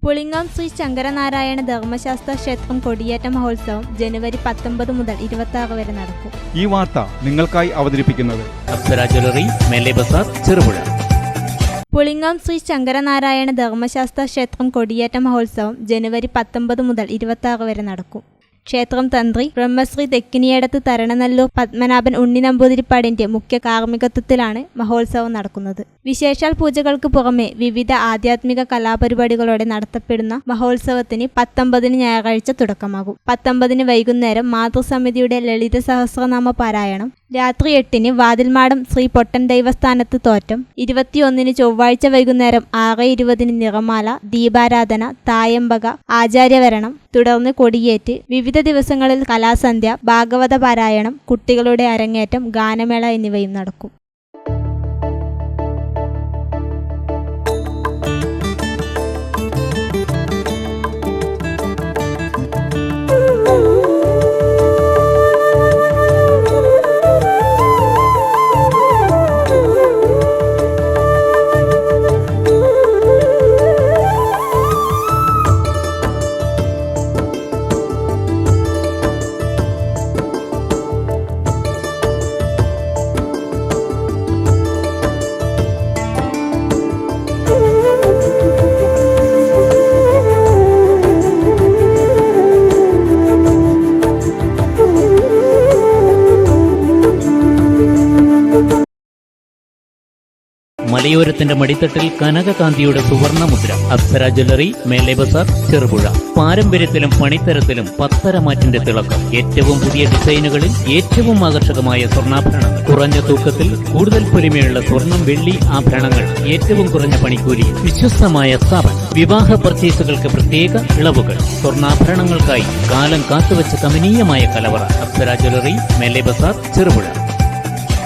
പുളിങ്ങോം ശ്രീ ശങ്കരനാരായണ ധർമ്മശാസ്ത്ര ക്ഷേത്രം കൊടിയേറ്റ മഹോത്സവം ജനുവരി 19 മുതൽ 26 വരെ നടക്കും. ഈ വാർത്ത നിങ്ങൾക്കായി അവതരിപ്പിക്കുന്നത് അപ്സര ജ്വല്ലറി, മേലെ ബസാർ, ചെറുപുഴ. പുളിങ്ങോം ശ്രീ ശങ്കരനാരായണ ധർമ്മശാസ്ത്ര ക്ഷേത്രം കൊടിയേറ്റ മഹോത്സവം ജനുവരി 19 മുതൽ 26 വരെ നടക്കും. ക്ഷേത്രം തന്ത്രി ബ്രഹ്മശ്രീ തെക്കിനിയടത്ത് തരണനല്ലൂർ പത്മനാഭൻ ഉണ്ണി നമ്പൂതിരിപ്പാടിന്റെ മുഖ്യ കാർമ്മികത്വത്തിലാണ് മഹോത്സവം നടക്കുന്നത്. വിശേഷാൽ പൂജകൾക്ക് പുറമെ വിവിധ ആധ്യാത്മിക കലാപരിപാടികളോടെ നടത്തപ്പെടുന്ന മഹോത്സവത്തിന് 19 ഞായറാഴ്ച തുടക്കമാകും. 19 വൈകുന്നേരം മാതൃസമിതിയുടെ ലളിത സഹസ്രനാമ പാരായണം, രാത്രി 8 വാതിൽമാടം ശ്രീ പൊട്ടൻ ദൈവസ്ഥാനത്ത് തോറ്റം, 21 ചൊവ്വാഴ്ച വൈകുന്നേരം 6:20 നിറമാല, ദീപാരാധന, തായമ്പക, ആചാര്യവരണം, തുടർന്ന് കൊടിയേറ്റ്. വിവിധ ദിവസങ്ങളിൽ കലാസന്ധ്യ, ഭാഗവത പാരായണം, കുട്ടികളുടെ അരങ്ങേറ്റം, ഗാനമേള എന്നിവയും നടക്കും. മലയോരത്തിന്റെ മടിത്തട്ടിൽ കനകകാന്തിയുടെ സുവർണമുദ്ര. അപ്സര ജ്വല്ലറി, മേലെ ബസാർ, ചെറുപുഴ. പാരമ്പര്യത്തിലും പണിത്തരത്തിലും പത്തരമാറ്റിന്റെ തിളക്കം. ഏറ്റവും പുതിയ ഡിസൈനുകളിൽ ഏറ്റവും ആകർഷകമായ സ്വർണ്ണാഭരണങ്ങൾ. കുറഞ്ഞ തൂക്കത്തിൽ കൂടുതൽ പൊലിമയുള്ള സ്വർണം, വെള്ളി ആഭരണങ്ങൾ. ഏറ്റവും കുറഞ്ഞ പണിക്കൂലി. വിശ്വസ്തമായ സ്ഥാപനം. വിവാഹ പർച്ചേസുകൾക്ക് പ്രത്യേക ഇളവുകൾ. സ്വർണ്ണാഭരണങ്ങൾക്കായി കാലം കാത്തുവച്ച കമനീയമായ കലവറ. അപ്സര ജ്വല്ലറി, മേലെ ബസാർ, ചെറുപുഴ.